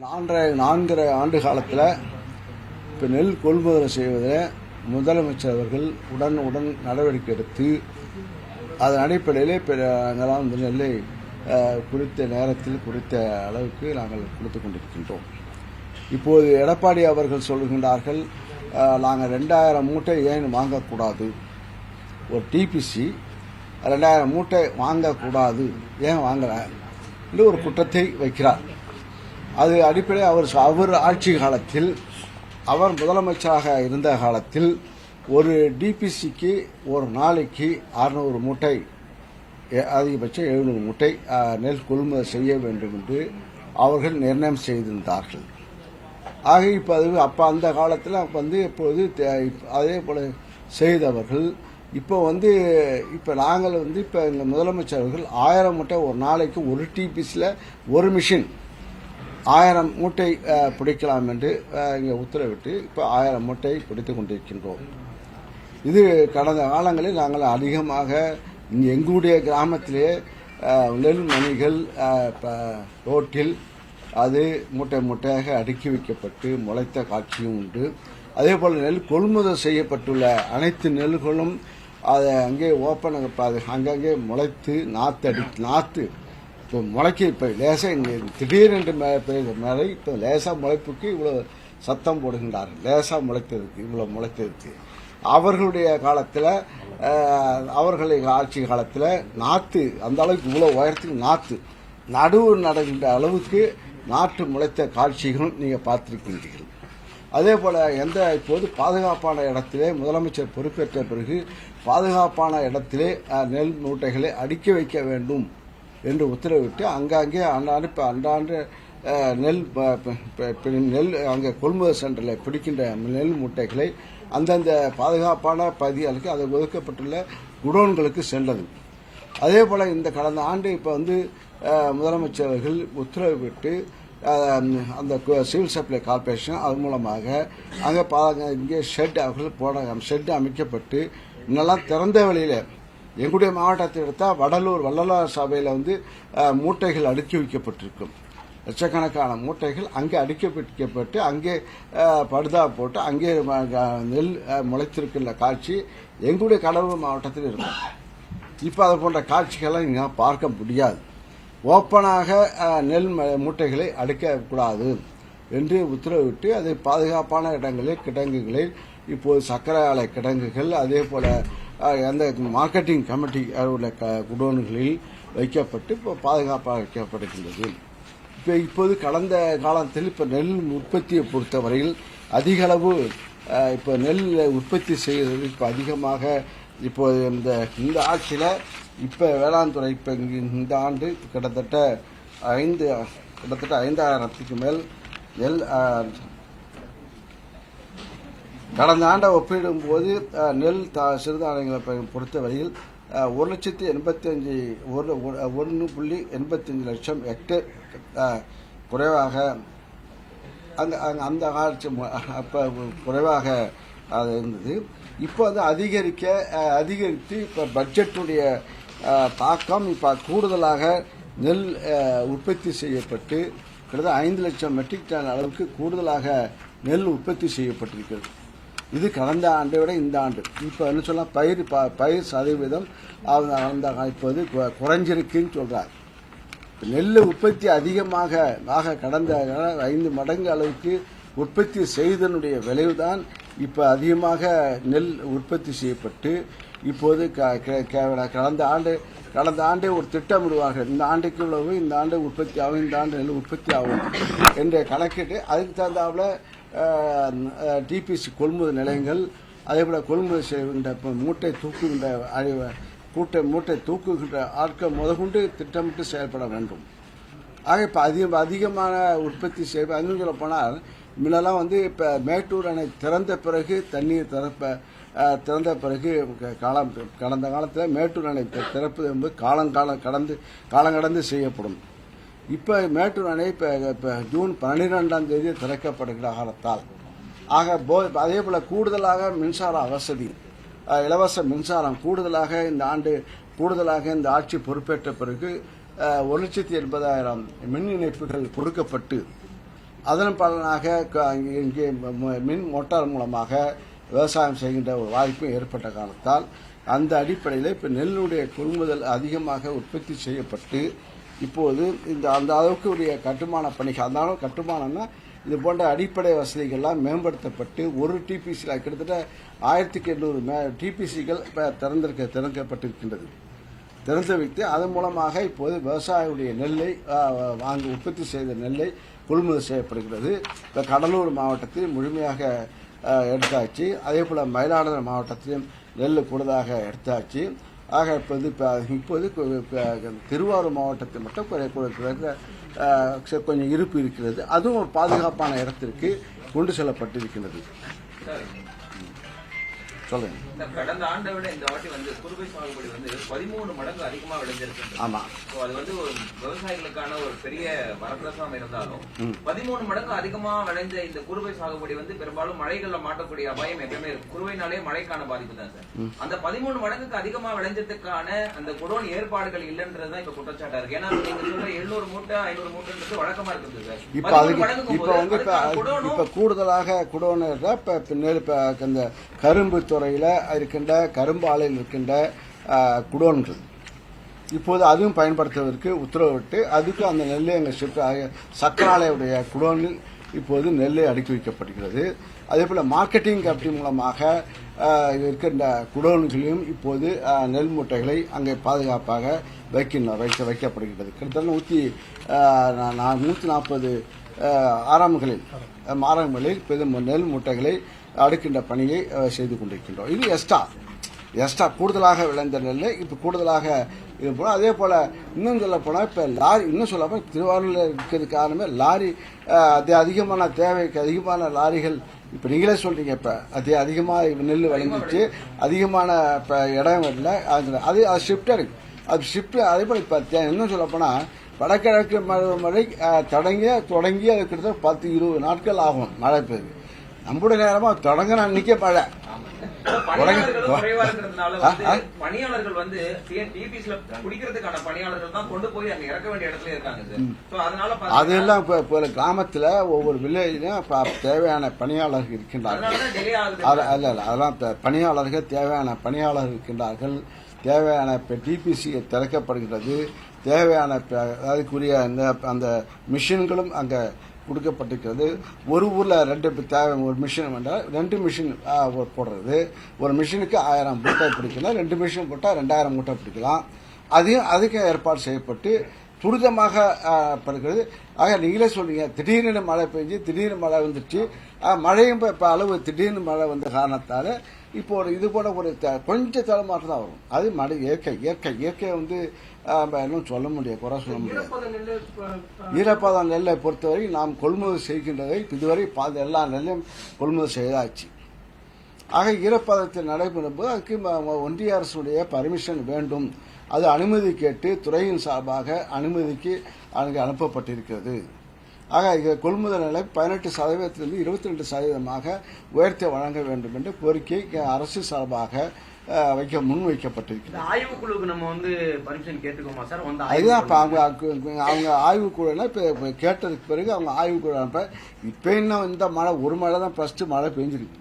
நான்கரை ஆண்டு காலத்தில் இப்போ நெல் கொள்முதல் செய்வதில் முதலமைச்சர் அவர்கள் உடன் நடவடிக்கை எடுத்து அதன் அடிப்படையிலே வந்து நெல்லை குறித்த நேரத்தில் குறித்த அளவுக்கு நாங்கள் கொடுத்து கொண்டிருக்கின்றோம். இப்போது எடப்பாடி அவர்கள் சொல்கின்றார்கள், நாங்கள் 2000 மூட்டை ஏன் வாங்கக்கூடாது, ஒரு டிபிசி 2000 மூட்டை வாங்கக்கூடாது, ஏன் வாங்கல என்று ஒரு குற்றத்தை வைக்கிறார். அது அடிப்படையில் அவர் ஆட்சி காலத்தில், அவர் முதலமைச்சராக இருந்த காலத்தில் ஒரு டிபிசிக்கு ஒரு நாளைக்கு 600 மூட்டை, அதிகபட்சம் 700 மூட்டை நெல் கொள்முதல் செய்ய வேண்டும் என்று அவர்கள் நிர்ணயம் செய்திருந்தார்கள். ஆக அப்போ அந்த காலத்தில் இப்போது அதே போல செய்தவர்கள் இப்போ நாங்கள் இப்போ எங்கள் முதலமைச்சர்கள் 1000 மூட்டை ஒரு நாளைக்கு ஒரு டிபிசியில் ஒரு மிஷின் 1000 மூட்டை பிடிக்கலாம் என்று இங்கே உத்தரவிட்டு இப்போ 1000 மூட்டை பிடித்துக் கொண்டிருக்கின்றோம். இது கடந்த காலங்களில் நாங்கள் அதிகமாக எங்களுடைய கிராமத்திலே நெல் மணிகள் ரோட்டில் அது மூட்டை மூட்டையாக அடுக்கி வைக்கப்பட்டு முளைத்த காட்சியும் உண்டு. அதே போல் நெல் கொள்முதல் செய்யப்பட்டுள்ள அனைத்து நெல்களும் அதை அங்கே அங்கங்கே முளைத்து நாற்று இப்போ முளைக்க இப்போ லேசாக திடீரென்று மழை இப்போ லேசாக முளைப்புக்கு இவ்வளோ சத்தம் போடுகின்றார்கள். லேசாக முளைத்ததுக்கு இவ்வளோ முளைத்ததுக்கு அவர்களுடைய காலத்தில், அவர்களுடைய ஆட்சி காலத்தில் நாற்று அந்த அளவுக்கு இவ்வளோ உயரத்துக்கு நடுவு நடுகின்ற அளவுக்கு நாற்று முளைத்த காட்சிகளும் நீங்கள் பார்த்திருக்கின்றீர்கள். அதே போல் இப்போது பாதுகாப்பான இடத்திலே முதலமைச்சர் பொறுப்பேற்ற பிறகு பாதுகாப்பான இடத்திலே நெல் மூட்டைகளை அடுக்கி வைக்க வேண்டும் என்று உத்தரவிட்டு அங்கங்கே அன்றாண்டு நெல் அங்கே கொள்முதல் சென்டரில் பிடிக்கின்ற நெல் மூட்டைகளை அந்தந்த பாதுகாப்பான பகுதிகளுக்கு அது ஒதுக்கப்பட்டுள்ள குடோன்களுக்கு சென்றது. அதே போல் இந்த கடந்த ஆண்டு இப்போ முதலமைச்சர்கள் உத்தரவிட்டு அந்த சிவில் சப்ளை கார்பரேஷன் அது மூலமாக அங்கே இங்கே ஷெட் அமைக்கப்பட்டு இன்னெல்லாம் திறந்த வழியில் எங்களுடைய மாவட்டத்தை எடுத்தால் வள்ளலார் சபையில் மூட்டைகள் அடுக்கி வைக்கப்பட்டிருக்கும். லட்சக்கணக்கான மூட்டைகள் அங்கே அடுக்கி வைக்கப்பட்டு அங்கே படுதா போட்டு அங்கே நெல் முளைத்திருக்கின்ற காட்சி எங்களுடைய கடலூர் மாவட்டத்தில் இருக்கும். இப்போ அது போன்ற காட்சிகளை நீங்கள் பார்க்க முடியாது. ஓப்பனாக நெல் மூட்டைகளை அடுக்கக்கூடாது என்று உத்தரவிட்டு அதை பாதுகாப்பான இடங்களில் கிடங்குகளில் இப்போது சர்க்கரை ஆலை கிடங்குகள் அதே போல அந்த மார்க்கெட்டிங் கமிட்டி உள்ள குடோன்களில் வைக்கப்பட்டு இப்போ பாதுகாப்பாக வைக்கப்படுகின்றது. இப்போது கடந்த காலத்தில் இப்போ நெல் உற்பத்தியை பொறுத்தவரையில் அதிக அளவு இப்போ நெல் உற்பத்தி செய்வது இப்போ அதிகமாக இப்போது இந்த ஆட்சியில் இப்போ வேளாண் துறை இப்போ இந்த ஆண்டு கிட்டத்தட்ட 5000க்கு மேல் நெல் கடந்த ஆண்டை ஒப்பிடும்போது நெல் சிறுதானியங்களை பொறுத்தவரையில் 1,85 லட்சம் ஹெக்டேர் குறைவாக அந்த ஆட்சி அப்போ குறைவாக அது இருந்தது. இப்போ அதிகரித்து இப்போ பட்ஜெட்டுடைய தாக்கம் இப்போ கூடுதலாக நெல் உற்பத்தி செய்யப்பட்டு கிட்டத்தட்ட 5 லட்சம் மெட்ரிக் டன் அளவுக்கு கூடுதலாக நெல் உற்பத்தி செய்யப்பட்டிருக்கிறது. இது கடந்த ஆண்டை விட இந்த ஆண்டு இப்போ என்ன சொல்லலாம் பயிர் சதவீதம் இப்போது குறைஞ்சிருக்குன்னு சொல்றார். நெல் உற்பத்தி அதிகமாக கடந்த 5 மடங்கு அளவுக்கு உற்பத்தி செய்தனுடைய விளைவுதான் இப்போ அதிகமாக நெல் உற்பத்தி செய்யப்பட்டு இப்போது கடந்த ஆண்டே ஒரு திட்டமிடுவார்கள், இந்த ஆண்டுக்கு இவ்வளவு, இந்த ஆண்டு உற்பத்தி ஆகும், இந்த ஆண்டு நெல் உற்பத்தி ஆகும் என்ற கணக்கிட்டு அதுக்கு தகுந்தாப்புல டிபிசி கொள்முதல் நிலையங்கள் அதே போல கொள்முதல் செய்கின்ற மூட்டை தூக்குகின்ற ஆட்கள் முதற்கொண்டு திட்டமிட்டு செயல்பட வேண்டும். ஆக இப்போ அதிகமான உற்பத்தி செய்ய சொல்லப்போனால் முன்னெல்லாம் இப்போ மேட்டூர் அணை திறந்த பிறகு தண்ணீர் திறந்த பிறகு கடந்த காலத்தில் மேட்டூர் அணை திறப்பது என்பது காலம் கடந்து செய்யப்படும். இப்போ மேட்டூர் அணை இப்போ ஜூன் 12ஆம் தேதி திறக்கப்படுகிற காலத்தால் அதே போல கூடுதலாக மின்சார வசதி, இலவச மின்சாரம் கூடுதலாக இந்த ஆட்சி பொறுப்பேற்ற பிறகு 1,80,000 மின் இணைப்புகள் கொடுக்கப்பட்டு அதன் பலனாக இங்கே மின் மோட்டார் மூலமாக விவசாயம் செய்கின்ற ஒரு வாய்ப்பு ஏற்பட்ட காரணத்தால் அந்த அடிப்படையில் இப்போ நெல்லுடைய கொள்முதல் அதிகமாக உற்பத்தி செய்யப்பட்டு இப்போது அந்த அளவுக்கு உடைய கட்டுமான பணிகள், அந்த அளவு கட்டுமானம்னா இது போன்ற அடிப்படை வசதிகள்லாம் மேம்படுத்தப்பட்டு ஒரு டிபிசியில் கிட்டத்தட்ட 1800 டிபிசிகள் திறக்கப்பட்டிருக்கின்றது. திறந்து வைத்து அதன் மூலமாக இப்போது விவசாயியுடைய நெல்லை உற்பத்தி செய்த நெல்லை கொள்முதல் செய்யப்படுகிறது. இப்போ கடலூர் மாவட்டத்தில் முழுமையாக எடுத்தாச்சு. அதே போல் மயிலாடுதுறை மாவட்டத்திலும் நெல் கூடுதலாக எடுத்தாச்சு. ஆக இப்போது திருவாரூர் மாவட்டத்தில் மட்டும் கொஞ்சம் இருப்பு இருக்கிறது. அதுவும் ஒரு பாதுகாப்பான இடத்திற்கு கொண்டு செல்லப்பட்டிருக்கிறது. சொல்லுங்க. கடந்த ஆண்டை விட இந்த வாட்டி குறுவை சாகுபடி 13 மடங்கு அதிகமா விளைஞ்சிருக்கு. ஆமா, அது விவசாயிகளுக்கான ஒரு பெரிய வரப்பிரசாதம் இருந்தாலும் 13 மடங்கு அதிகமா விளைஞ்ச இந்த குறுவை சாகுபடி பெரும்பாலும் மழைகள்ல மாட்டக்கூடிய அபாயம் எப்பவுமே இருக்கு. குறுவைனாலே மழைக்கான பாதிப்பு தான் சார். அந்த 13 மடங்குக்கு அதிகமா விளைஞ்சதுக்கான அந்த குடோன் ஏற்பாடுகள் இல்லைன்றதுதான் இப்ப குற்றச்சாட்டா இருக்கு. ஏன்னா நீங்க சொல்ற 700 மூட்டை 500 மூட்டைன்றது வழக்கமா இருக்குது சார். இப்ப கூடுதலாக குடோன் இந்த கரும்பு துறையில இருக்கின்ற கரும்பு ஆலையில் இருக்கின்ற குடோன்கள் இப்போது அதுவும் பயன்படுத்துவதற்கு உத்தரவிட்டு அதுக்கு அந்த நெல்லை சக்கராலையுடைய குடோனில் இப்போது நெல்லை அடுக்கி வைக்கப்படுகிறது. அதே போல மார்க்கெட்டிங் கமிட்டி மூலமாக இருக்கின்ற குடோன்களையும் இப்போது நெல் மூட்டைகளை அங்கே பாதுகாப்பாக வைக்கப்படுகிறது. கிட்டத்தட்ட 140 ஆரம்பங்களில் நெல் மூட்டைகளை அடுக்கின்ற பணியை செய்து கொண்டிருக்கின்றோம். இது எக்ஸ்ட்ரா கூடுதலாக விளைந்த நெல் இப்போ கூடுதலாக இது போல. அதே போல இன்னும் சொல்ல போனால் இப்போ லாரி இன்னும் சொல்ல போனால் திருவாரூரில் இருக்கிறது காரணமே லாரி அதிகமான தேவைக்கு அதிகமான லாரிகள் இப்போ நீங்களே சொல்றீங்க. இப்போ அதிகமாக நெல் விளைஞ்சிச்சு, அதிகமான இப்போ இடம் இல்லை, அது ஷிஃப்டாக இருக்கு. அது ஷிஃப்ட் அதே போல் இப்போ இன்னும் சொல்ல போனால் வடகிழக்கு மழை தொடங்கி அது கிட்டத்தட்ட 10-20 நாட்கள் ஆகும் மழை பெய்யுது. நம்முடைய நேரமா தொடங்கின அன்னைக்கே மழை. பணியாளர்கள் பணியாளர்கள் தான் கொண்டு போய் அங்க இறக்க வேண்டிய இடத்துல இருக்காங்க. அதெல்லாம் இப்ப கிராமத்துல ஒவ்வொரு வில்லேஜ்லயும் தேவையான பணியாளர்கள் இருக்கின்றார்கள். அதெல்லாம் பணியாளர்கள் தேவையான பணியாளர்கள் இருக்கின்றார்கள். தேவையான டிபிசி திறக்கப்படுகிறது. தேவையான அதுக்குரிய அந்த மிஷின்களும் அங்க கொடுக்கப்பட்டிருக்கிறது. ஒரு ஊர்ல 2 தேவை. ஒரு மிஷின் வந்தால் 2 மிஷின் போடுறது. ஒரு மிஷினுக்கு 1000 மூட்டை பிடிக்கலாம். 2 மிஷின் போட்டால் 2000 மூட்டை பிடிக்கலாம். அதுக்கு ஏற்பாடு செய்யப்பட்டு துரிதமாக படுகிறது. ஆக நீங்களே சொல்றீங்க, திடீர்னு மழை பெஞ்சு திடீர்னு மழை வந்துச்சு. மழையும் இப்போ அளவு திடீர்னு மழை வந்த காரணத்தால் இப்போ இது போல ஒரு கொஞ்சம் தளமாற்றம் தான் வரும். அது மழை இயற்கை இன்னும் சொல்ல முடியாது, குறை சொல்ல முடியாது. ஈரப்பதம் நெல்லை பொறுத்தவரை நாம் கொள்முதல் செய்கின்றதை இதுவரை எல்லா நெல்லையும் கொள்முதல் செய்தாச்சு. ஆக ஈரப்பதத்தில் நடைபெறும் போது அதுக்கு ஒன்றிய அரசுடைய பர்மிஷன் வேண்டும். அது அனுமதி கேட்டு துறையின் சார்பாக அனுமதிக்கு அங்கே அனுப்பப்பட்டிருக்கிறது. ஆக கொள்முதல் நிலை 18%-இருந்து 22% உயர்த்தி வழங்க வேண்டும் என்ற கோரிக்கை அரசு சார்பாக முன்வைக்கப்பட்டிருக்கிறது. ஆய்வுக்குழுக்கு நம்ம பர்மிஷன் கேட்டுக்கோமா சார்? அதுதான் அவங்க ஆய்வுக்குழுனா இப்ப கேட்டதுக்கு பிறகு அவங்க ஆய்வுக்குழு அனுப்ப. இப்ப இன்னும் இந்த மழை ஒரு மழை தான் ஃபர்ஸ்ட் மழை பெஞ்சிருக்கு.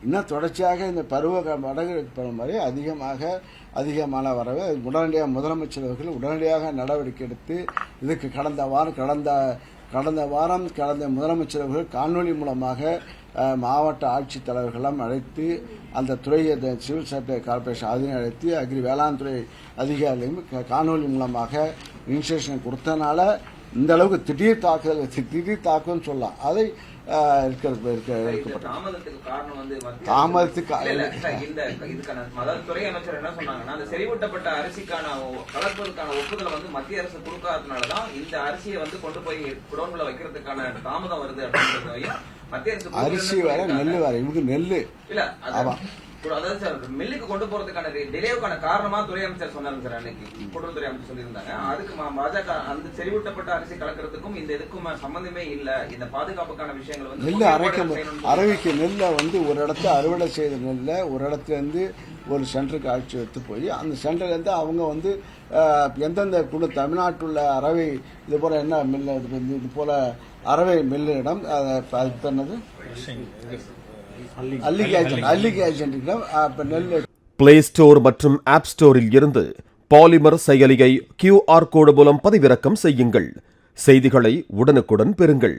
இன்னும் தொடர்ச்சியாக இந்த வடகிழக்கு பருவமழை அதிகமான வரவை உடனடியாக முதலமைச்சர் அவர்கள் உடனடியாக நடவடிக்கை எடுத்து இதுக்கு கடந்த வாரம் முதலமைச்சர் அவர்கள் காணொலி மூலமாக மாவட்ட ஆட்சித்தலைவர்களெல்லாம் அழைத்து அந்த துறையை சிவில் சப்ளை கார்பரேஷன் அதையும் அழைத்து வேளாண் துறை அதிகாரிகளையும் காணொலி மூலமாக இன்ஸ்ட்ரக்ஷன் கொடுத்தனால இந்த அளவுக்கு திடீர் தாக்குதல் சொல்லலாம். அதை துறை அமைச்சர் என்ன சொன்னாங்கன்னா, அந்த செறிவூட்டப்பட்ட அரிசிக்கான கலப்பதற்கான ஒப்புதலை மத்திய அரசு கொடுக்காதனாலதான் இந்த அரிசியை கொண்டு போய் குடோன்ல வைக்கிறதுக்கான தாமதம் வருது அப்படின்றதையும் மத்திய அரசு அரிசி வேற நெல்லு வேற இவங்க நெல்லு இல்ல அதாவது சார் மில்லுக்கு கொண்டு போறதுக்கான டிலேவுக்கான காரணமா துறை அமைச்சர் சொன்னாங்க சார். அன்னைக்கு கூட்டுறவுத்துறை அமைச்சர் சொல்லியிருந்தாங்க. அதுக்கு பாஜக அந்த செறிவூட்டப்பட்ட அரிசி கலக்கிறதுக்கும் இந்த இதுக்கும் சம்பந்தமே இல்ல. இந்த பாதுகாப்புக்கான விஷயங்கள் நெல்லை அரைக்க நெல்லை ஒரு இடத்துல அறுவடை செய்த நெல்லை ஒரு இடத்துல இருந்து ஒரு சென்டருக்கு அழைச்சி எடுத்து போய் அந்த சென்டர்ல இருந்து அவங்க எந்தெந்த தமிழ்நாட்டுல அரவை இது போல என்ன இது போல அரவை மில்லிடம் அது பண்ணது அல்லிகை ஏஜென்ட்டிடம் இப்போ நெல் பிளே ஸ்டோர் மற்றும் ஆப் ஸ்டோரில் இருந்து பாலிமர் செயலியை QR கோடு மூலம் பதிவிறக்கம் செய்யுங்கள். செய்திகளை உடனுக்குடன் பெறுங்கள்.